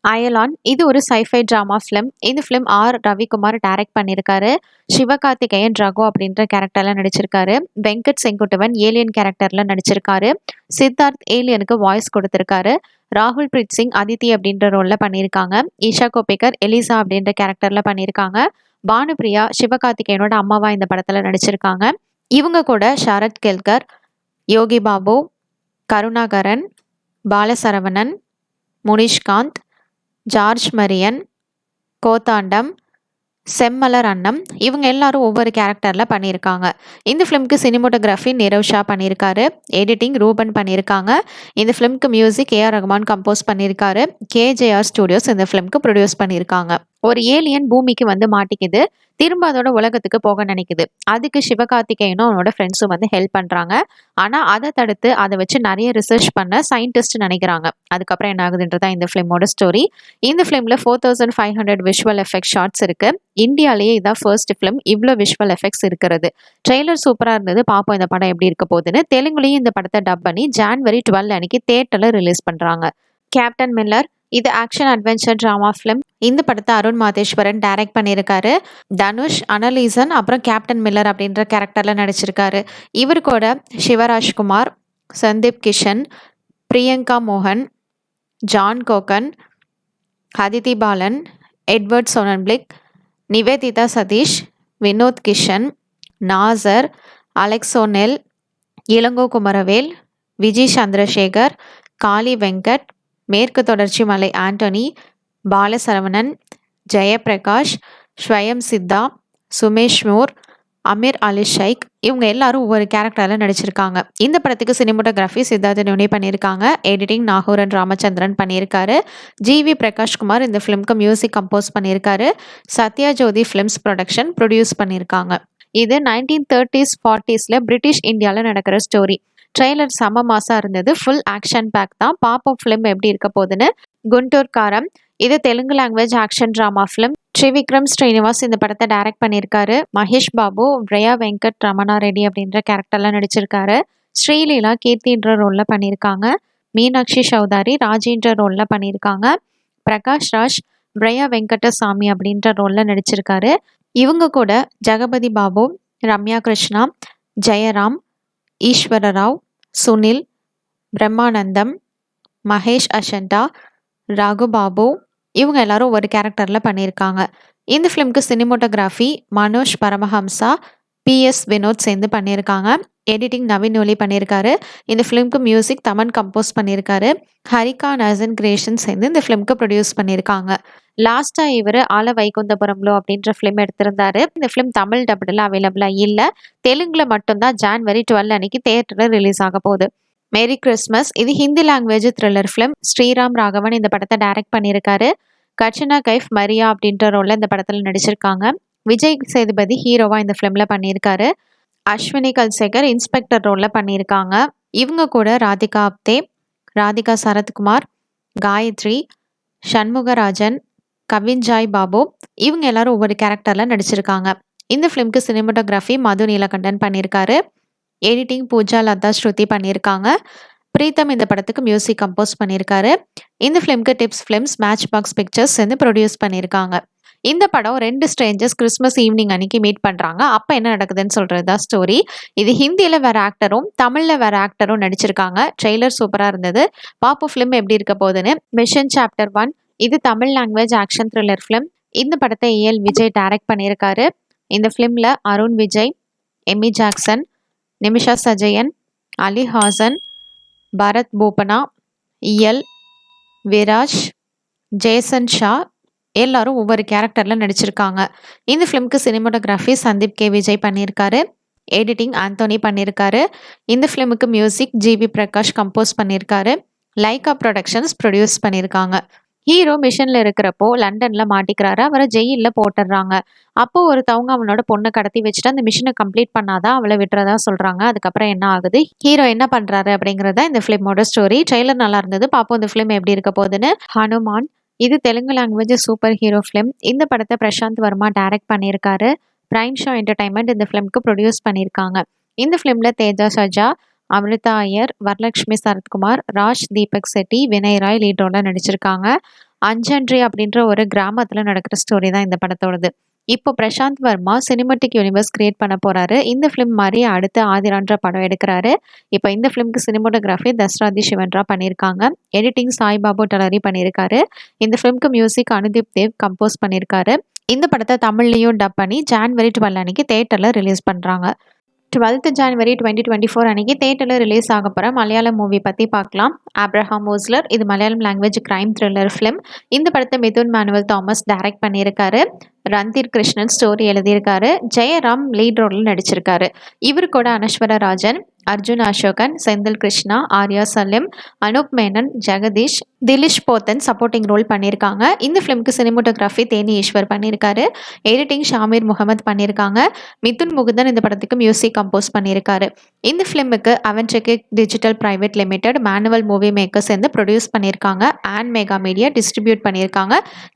அயலான் இது ஒரு sci-fi drama film. இந்த ஃபிலிம் ஆர் ரவிக்குமார் டைரக்ட் பண்ணியிருக்காரு. சிவகார்த்திகேயன் ரகு அப்படின்ற கேரக்டர்ல நடிச்சிருக்காரு. வெங்கட் செங்குட்டுவன் ஏலியன் கேரக்டர்ல நடிச்சிருக்காரு. சித்தார்த் ஏலியனுக்கு வாய்ஸ் கொடுத்திருக்காரு. ராகுல் பிரீத் சிங் அதித்தி அப்படின்ற ரோல்ல பண்ணியிருக்காங்க. ஈஷா கோபிகர் எலிசா அப்படின்ற கேரக்டர்ல பண்ணியிருக்காங்க. பானுப்பிரியா சிவகார்த்திகேயனோட அம்மாவா இந்த படத்துல நடிச்சிருக்காங்க. இவங்க கூட ஷரத் கெல்கர், யோகி பாபு, கருணாகரன், பாலசரவணன், முனிஷ்காந்த், ஜார்ஜ் மரியன், கோத்தாண்டம், செம்மலர் அன்னம் இவங்க எல்லாரும் ஒவ்வொரு கேரக்டர்ல பண்ணியிருக்காங்க. இந்த ஃபிலிம்க்கு சினிமோட்டோகிராஃபி நிரவ் ஷா பண்ணியிருக்காரு. எடிட்டிங் ரூபன் பண்ணியிருக்காங்க. இந்த ஃபிலிம்க்கு மியூசிக் ஏஆர் ரகுமான் கம்போஸ் பண்ணியிருக்காரு. கேஜேஆர் ஸ்டுடியோஸ் இந்த ஃபிலிம்க்கு ப்ரொடியூஸ் பண்ணியிருக்காங்க. ஒரு ஏலியன் பூமிக்கு வந்து மாட்டிக்குது. திரும்ப அதோட உலகத்துக்கு போக நினைக்குது. அதுக்கு சிவகார்த்திகேயனும் அவனோட ஃப்ரெண்ட்ஸும் வந்து ஹெல்ப் பண்றாங்க. ஆனா அதை தடுத்து அதை வச்சு நிறைய ரிசர்ச் பண்ண சயின்டிஸ்ட் நினைக்கிறாங்க. அதுக்கப்புறம் என்ன ஆகுதுன்றதா இந்த ஃபிலிமோட ஸ்டோரி. இந்த ஃபிலிம்ல 4500 விஷுவல் எஃபெக்ட் ஷாட்ஸ் இருக்கு. இந்தியாலேயே இதான் ஃபர்ஸ்ட் ஃபிலிம் இவ்வளோ விஷுவல் எஃபெக்ட்ஸ் இருக்கிறது. ட்ரெய்லர் சூப்பராக இருந்தது. பார்ப்போம் இந்த படம் எப்படி இருக்க போகுதுன்னு. தெலுங்குலையும் இந்த படத்தை டப் பண்ணி ஜான்வரி 12 அன்னைக்கு தியேட்டரில் ரிலீஸ் பண்ணுறாங்க. கேப்டன் மில்லர் இது ஆக்ஷன் அட்வென்ச்சர் ட்ராமா ஃபிலிம். இந்த படத்தை அருண் மாதேஸ்வரன் டைரக்ட் பண்ணியிருக்காரு. தனுஷ், அனலீசன் அப்புறம் கேப்டன் மில்லர் அப்படின்ற கேரக்டர்ல நடிச்சிருக்காரு. இவர் கூட சிவராஜ்குமார், சந்தீப் கிஷன், பிரியங்கா மோகன், ஜான் கோகன், அதிதி பாலன், எட்வர்ட் சோனன்பிளிக், நிவேதிதா சதீஷ், வினோத் கிஷன், நாசர், அலெக்சோனெல், இளங்கோ குமரவேல், விஜய் சந்திரசேகர், காளி வெங்கட், மேற்கு தொடர்ச்சி மலை ஆண்டனி, பாலசரவணன், ஜெயபிரகாஷ், ஸ்வயம் சித்தா, சுமேஷ் மோர், அமீர் அலி ஷைக் இவங்க எல்லாரும் ஒவ்வொரு கேரக்டர்ல நடிச்சிருக்காங்க. இந்த படத்துக்கு சினிமோட்டோகிராஃபி சித்தார்த் நுனி பண்ணியிருக்காங்க. எடிட்டிங் நாகூரன் ராமச்சந்திரன் பண்ணியிருக்காரு. ஜிவி பிரகாஷ்குமார் இந்த ஃபிலிம்க்கு மியூசிக் கம்போஸ் பண்ணியிருக்காரு. சத்யா ஜோதி ஃபிலிம்ஸ் ப்ரொடக்ஷன் ப்ரொடியூஸ் பண்ணியிருக்காங்க. இது 1930s 40sல பிரிட்டிஷ் இந்தியாவில் நடக்கிற ஸ்டோரி. ட்ரெய்லர் செம மாசா இருந்தது. ஃபுல் ஆக்ஷன் பேக் தான். பாப்போம் ஃபிலிம் எப்படி இருக்க போகுதுன்னு. குண்டூர் காரம் இது Telugu language action drama film. Trivikram Srinivas இந்த படத்தை டைரக்ட் பண்ணியிருக்காரு. மகேஷ் பாபு, பிரியா வெங்கட் ரமணா ரெட்டி அப்படின்ற கேரக்டர்ல நடிச்சிருக்காரு. ஸ்ரீலீலா கீர்த்தின்ற ரோல்ல பண்ணியிருக்காங்க. மீனாட்சி சௌதாரி ராஜேந்திர ரோல்ல பண்ணியிருக்காங்க. பிரகாஷ் ராஜ் பிரியா வெங்கடசாமி அப்படின்ற ரோல்ல நடிச்சிருக்காரு. இவங்க கூட ஜெகபதி பாபு, ரம்யா கிருஷ்ணா, ஜெயராம், ஈஸ்வரராவ், சுனில், பிரம்மானந்தம், மகேஷ் அஷண்டா, ரகுபாபு இவங்க எல்லாரும் ஒரு கேரக்டர்ல பண்ணியிருக்காங்க. இந்த ஃபிலிம்க்கு சினிமோட்டோகிராஃபி மனோஜ் பரமஹம்சா, பிஎஸ் வினோத் சேர்ந்து பண்ணியிருக்காங்க. எடிட்டிங் நவீன் ஒலி பண்ணியிருக்காரு. இந்த ஃபிலிம்க்கு மியூசிக் தமன் கம்போஸ் பண்ணியிருக்காரு. ஹரிகா நசன் கிரியேஷன் சேர்ந்து இந்த ஃபிலிம்க்கு ப்ரொடியூஸ் பண்ணியிருக்காங்க. லாஸ்டா இவர் ஆல வைகுந்தபுரம்லோ அப்படின்ற ஃபிலிம் எடுத்திருந்தாரு. இந்த ஃபிலிம் தமிழ் டப்டில் அவைலபிளாக இல்லை. தெலுங்குல மட்டும்தான் ஜான்வரி 12 அன்னைக்கு தியேட்டரில் ரிலீஸ் ஆக போகுது. மேரி கிறிஸ்மஸ் இது Hindi language thriller film. Sriram Raghavan இந்த படத்தை டைரக்ட் பண்ணியிருக்காரு. கட்ரினா கைஃப் மரியா அப்படின்ற ரோல்ல இந்த படத்தில் நடிச்சிருக்காங்க. விஜய் சேதுபதி ஹீரோவா இந்த ஃபிலிம்ல பண்ணியிருக்காரு. அஸ்வினி கல்சேகர் இன்ஸ்பெக்டர் ரோல்ல பண்ணியிருக்காங்க. இவங்க கூட ராதிகா ஆப்தே, ராதிகா சரத்குமார், காயத்ரி, சண்முகராஜன், கவின்ஜாய் பாபு இவங்க எல்லாரும் ஒவ்வொரு கேரக்டர்ல நடிச்சிருக்காங்க. இந்த ஃபிலிம்க்கு சினிமோட்டோகிராஃபி மது நீலகண்டன் பண்ணியிருக்காரு. எடிட்டிங் பூஜா லதா ஸ்ருதி பண்ணியிருக்காங்க. பிரீத்தம் இந்த படத்துக்கு மியூசிக் கம்போஸ் பண்ணியிருக்காரு. இந்த ஃபிலிம்க்கு Tips Films Match Box Pictures வந்து ப்ரொடியூஸ் பண்ணியிருக்காங்க. இந்த படம் 2 ஸ்ட்ரேஞ்சர்ஸ் கிறிஸ்மஸ் ஈவினிங் அன்னைக்கு மீட் பண்றாங்க. அப்ப என்ன நடக்குதுன்னு சொல்றதா ஸ்டோரி. இது ஹிந்தியில வேற ஆக்டரும் தமிழ்ல வேற ஆக்டரும் நடிச்சிருக்காங்க. ட்ரெய்லர் சூப்பரா இருந்தது. பாப்போ ஃபிலிம் எப்படி இருக்க போகுதுன்னு. மிஷன் சாப்டர் 1 இது Tamil language action thriller film. இந்த படத்தை ஏஎல் விஜய் டைரக்ட் பண்ணியிருக்காரு. இந்த ஃபிலிம்ல அருண் விஜய், எமி ஜாக்சன், நிமிஷா சஜயன், அலி ஹாசன், பரத் போபனா, இயல், விராஜ், ஜேசன் ஷா எல்லாரும் ஒவ்வொரு கேரக்டர்ல நடிச்சிருக்காங்க. இந்த ஃபிலிம்க்கு சினிமோட்டோகிராஃபி சந்தீப் கே விஜய் பண்ணியிருக்காரு. எடிட்டிங் ஆந்தோனி பண்ணியிருக்காரு. இந்த ஃபிலிமுக்கு மியூசிக் ஜிவி பிரகாஷ் கம்போஸ் பண்ணியிருக்காரு. லைகா ப்ரொடக்ஷன்ஸ் ப்ரொடியூஸ் பண்ணியிருக்காங்க. ஹீரோ மிஷன்ல இருக்கிறப்போ லண்டன்ல மாட்டிக்கிறாரு. அவரை ஜெயில்ல போட்டுடுறாங்க. அப்போ ஒருத்தவங்க அவனோட பொண்ணை கடத்தி வச்சுட்டு அந்த மிஷனை கம்ப்ளீட் பண்ணாதான் அவளை விட்டுறதா சொல்றாங்க. அதுக்கப்புறம் என்ன ஆகுது, ஹீரோ என்ன பண்றாரு அப்படிங்கறத இந்த ஃபிலிமோட ஸ்டோரி. ட்ரெய்லர் நல்லா இருந்தது. பாப்போம் இந்த ஃபிலிம் எப்படி இருக்க போகுதுன்னு. ஹனுமான் இது Telugu language superhero film. இந்த படத்தை பிரசாந்த் வர்மா டைரக்ட் பண்ணியிருக்காரு. பிரைம் ஷோ என்டர்டைன்மெண்ட் இந்த ஃபிலிம்க்கு ப்ரொடியூஸ் பண்ணியிருக்காங்க. இந்த ஃபிலிம்ல தேஜா சஜா, அமிர்தா ஐயர், வரலட்சுமி சரத்குமார், ராஜ் தீபக் செட்டி, வினய் ராய் லீட் ரோல்ல நடிச்சிருக்காங்க. அஞ்சன்றி அப்படின்ற ஒரு கிராமத்துல நடக்கிற ஸ்டோரி தான் இந்த படத்தோடது. இப்போ Prasanth Varma cinematic universe create பண்ண போறாரு. இந்த ஃபிலிம் மாதிரி அடுத்து ஆதிரான்ற படம் எடுக்கிறாரு. இப்போ இந்த ஃபிலிம்க்கு சினிமோட்டோகிராஃபி தஸ்ராதி சிவன்ரா பண்ணியிருக்காங்க. எடிட்டிங் சாய்பாபு டலரி பண்ணியிருக்காரு. இந்த ஃபிலிம்க்கு மியூசிக் அனுதீப் தேவ் கம்போஸ் பண்ணியிருக்காரு. இந்த படத்தை தமிழ்லையும் டப் பண்ணி ஜான்வரி 12 அன்னைக்கு தேட்டரில் ரிலீஸ் பண்ணுறாங்க. 12th ஜான்வரி 2024 அன்னைக்கு தேட்டரில் ரிலீஸ் ஆக போகிற மலையாளம் மூவி பற்றி பார்க்கலாம். ஆப்ரஹாம் ஓஸ்லர் இது Malayalam language crime thriller film. இந்த படத்தை மிதுன் மேனுவல் தாமஸ் டைரக்ட் பண்ணியிருக்காரு. ரந்தீர் கிருஷ்ணன் ஸ்டோரி எழுதியிருக்காரு. ஜெயராம் லீட் ரோலில் நடிச்சிருக்காரு. இவரு கூட அனஸ்வர ராஜன், அர்ஜுன் அசோகன், செந்தில் கிருஷ்ணா, ஆர்யா சலீம், அனூப் மேனன், ஜெகதீஷ், திலிஷ் போத்தன் சப்போர்ட்டிங் ரோல் பண்ணியிருக்காங்க. இந்த ஃபிலிம்க்கு சினிமோட்டோகிராஃபி தேனி ஈஸ்வர் பண்ணியிருக்காரு. எடிட்டிங் ஷாமீர் முகமது பண்ணியிருக்காங்க. மிதுன் முகுந்தன் இந்த படத்துக்கு மியூசிக் கம்போஸ் பண்ணியிருக்காரு. இந்த ஃபிலிமுக்கு அவென்ட்ரிக் digital private limited manual movie makers சேர்ந்து ப்ரொடியூஸ் பண்ணியிருக்காங்க. அண்ட் மெகா மீடியா டிஸ்ட்ரிபியூட் பண்ணியிருக்காங்க.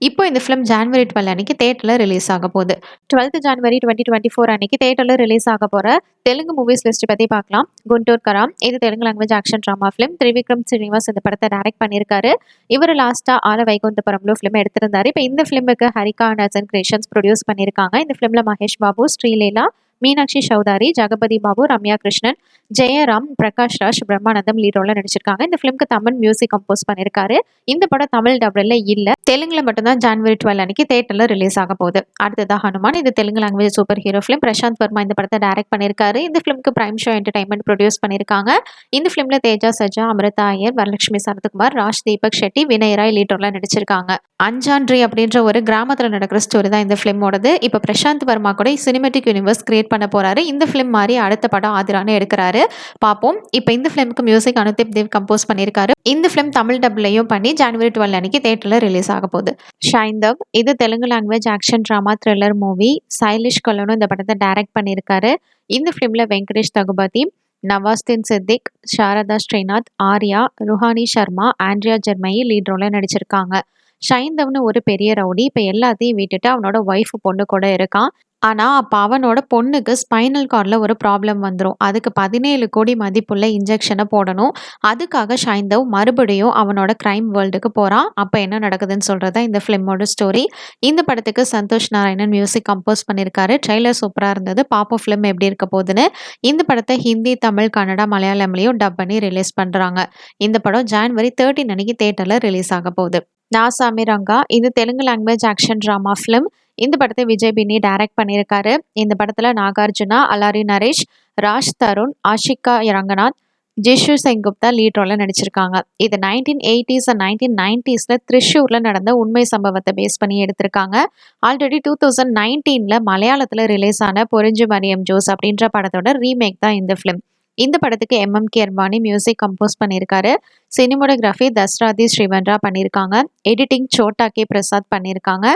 இப்போ இந்த ஃபிலிம் ஜான்வரி 12 அன்னைக்கு தேட்டரில் ரிலீஸ் ஆக போகுது. 12th ஜான்வரி 2024 அன்னைக்கு தேட்டரில் ரிலீஸ் ஆக போகிற தெலுங்கு மூவிஸ் லிஸ்ட் பற்றி பார்க்கலாம். குண்டூர் கராம் இது Telugu language action drama film. Trivikram Srinivas இந்த படத்தை டைரக்ட் பண்ணியிருக்காரு. இவர் லாஸ்ட்டாக ஆல வைகுந்தபுரம்ல ஃபிலிம் எடுத்திருந்தாரு. இப்போ இந்த ஃபிலிமுக்கு ஹரிகா நசன் கிரியேஷன்ஸ் ப்ரொடியூஸ் பண்ணியிருக்காங்க. இந்த ஃபிலிமில் மகேஷ் பாபு, ஸ்ரீலேலா, மீனாட்சி சௌதாரி, ஜகபதி பாபு, ரம்யா கிருஷ்ணன், ஜெயராம், பிரகாஷ் ராஜ், பிரம்மானந்தம் லீட் ரோல்ல நடிச்சிருக்காங்க. இந்த ஃபிலிம்க்கு தமிழ் மியூசிக் கம்போஸ் பண்ணியிருக்காரு. இந்த படம் தமிழ் டப்ல இல்ல, தெலுங்குல மட்டும்தான் ஜான்வரி 12 அன்னைக்கு தேட்டர்ல ரிலீஸ் ஆக போகுது. அடுத்ததான் ஹனுமான் இது Telugu language superhero film. Prasanth Varma இந்த படத்தை டைரக்ட் பண்ணியிருக்காரு. இந்த ஃபிலிம்க்கு பிரைம் ஷோ என்டர்டைன்மெண்ட் ப்ரொடியூஸ் பண்ணியிருக்காங்க. இந்த ஃபிலிம்ல தேஜா சஜா, அமிர்தா ஐயர், வரலட்சுமி சரத்குமார், ராஜ் தீபக் ஷெட்டி, வினய் ராய் லீட் ரோல்ல நடிச்சிருக்காங்க. அஞ்சான்றி அப்படின்ற ஒரு கிராமத்துல நடக்கிற ஸ்டோரி தான் இந்த ஃபிலிமோடது. இப்போ பிரசாந்த் வர்மா கூட சினிமேட்டிக் யூனிவர்ஸ் கிரியேட் பண்ண போறாரு. இந்த ஃபிலிம் மாதிரி அடுத்த படம் ஆதிரான்னு எடுக்கிறாரு. பார்ப்போம். இப்போ இந்த ஃபிலிமுக்கு மியூசிக் அனுதீப் தேவ் கம்போஸ் பண்ணியிருக்காரு. இந்த ஃபிலிம் தமிழ் டப்லையும் பண்ணி ஜான்வரி 12 அன்னைக்கு தேட்டரில் ரிலீஸ் ஆக போகுது. ஷைந்தவ் இது Telugu language action drama thriller movie. Sailesh கொல்லனும் இந்த படத்தை டைரக்ட் பண்ணியிருக்காரு. இந்த ஃபிலிமில் வெங்கடேஷ் தகுபதி, நவாஸ்தீன் சித்திக், சாரதா ஸ்ரீநாத், ஆர்யா, ருஹானி சர்மா, ஆண்ட்ரியா ஜெர்மயி லீட் ரோலில் நடிச்சிருக்காங்க. ஷைந்தவ்னு ஒரு பெரிய ரவுடி இப்போ எல்லாத்தையும் விட்டுட்டு அவனோட ஒய்ஃப் பொண்ணு கூட இருக்கான். ஆனால் அப்போ அவனோட பொண்ணுக்கு ஸ்பைனல் கார்டில் ஒரு ப்ராப்ளம் வந்துடும். அதுக்கு 17 கோடி மதிப்புள்ள இன்ஜெக்ஷனை போடணும். அதுக்காக ஷைந்தவ் மறுபடியும் அவனோட கிரைம் வேர்ல்டுக்கு போகிறான். அப்போ என்ன நடக்குதுன்னு சொல்கிறதா இந்த ஃபிலிமோட ஸ்டோரி. இந்த படத்துக்கு சந்தோஷ் நாராயணன் மியூசிக் கம்போஸ் பண்ணியிருக்காரு. ட்ரெய்லர் சூப்பராக இருந்தது. பாப்போம் ஃபிலிம் எப்படி இருக்க போகுதுன்னு. இந்த படத்தை ஹிந்தி, தமிழ், கன்னடா, மலையாளம்லையும் டப் பண்ணி ரிலீஸ் பண்ணுறாங்க. இந்த படம் ஜான்வரி 13 அன்னைக்கு தேட்டரில் ரிலீஸ் ஆக போகுது. நாசாமி ரங்கா இது Telugu language action drama film. இந்த படத்தை விஜய் பின்னி டைரக்ட் பண்ணியிருக்காரு. இந்த படத்தில் நாகார்ஜுனா, அலாரி நரேஷ், ராஜ் தருண், ஆஷிகா ரங்கநாத், ஜிஷு செங்குப்தா லீட் ரோலில் நடிச்சிருக்காங்க. இது 1980s and 1990s திரிஷூரில் நடந்த உண்மை சம்பவத்தை பேஸ் பண்ணி எடுத்திருக்காங்க. ஆல்ரெடி 2019 மலையாளத்தில் ரிலீஸ் ஆன பொரிஞ்சு மரியம் ஜோஸ் அப்படின்ற படத்தோட ரீமேக் தான் இந்த ஃபிலிம். இந்த படத்துக்கு MMK அர்பானி மியூசிக் கம்போஸ் பண்ணியிருக்காரு. சினிமோட்டோகிராஃபி தஸ்ராதி ஸ்ரீவன்ரா பண்ணியிருக்காங்க. எடிட்டிங் சோட்டா கே பிரசாத் பண்ணியிருக்காங்க.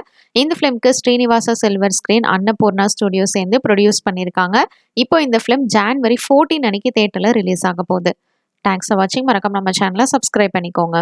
இந்த ஃபிலிம்க்கு Srinivasa silver screen, Annapurna studio சேர்ந்து ப்ரொடியூஸ் பண்ணியிருக்காங்க. இப்போ இந்த ஃபிலிம் ஜான்வரி 14 அன்னைக்கு தேட்டரில் ரிலீஸ் ஆக போகுது. தேங்க்ஸ் ஃபார் வாட்சிங். மறக்காம நம்ம சேனலை சப்ஸ்கிரைப் பண்ணிக்கோங்க.